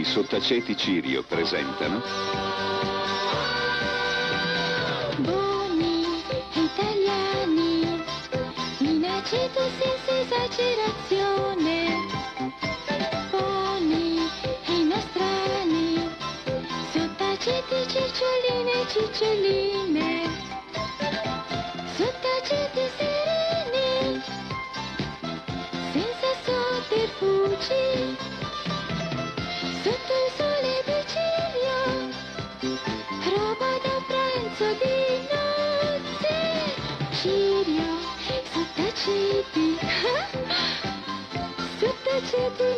Sottaceti Cirio presentano Buoni e italiani, minaceto senza esagerazione. Buoni e nostrani, sottaceti ciccioline e ciccioline. Sottaceti sereni, senza sotterfugi. Sotto il sole di Cirio, roba da pranzo di nozze. Cirio, sottaceti, sottaceti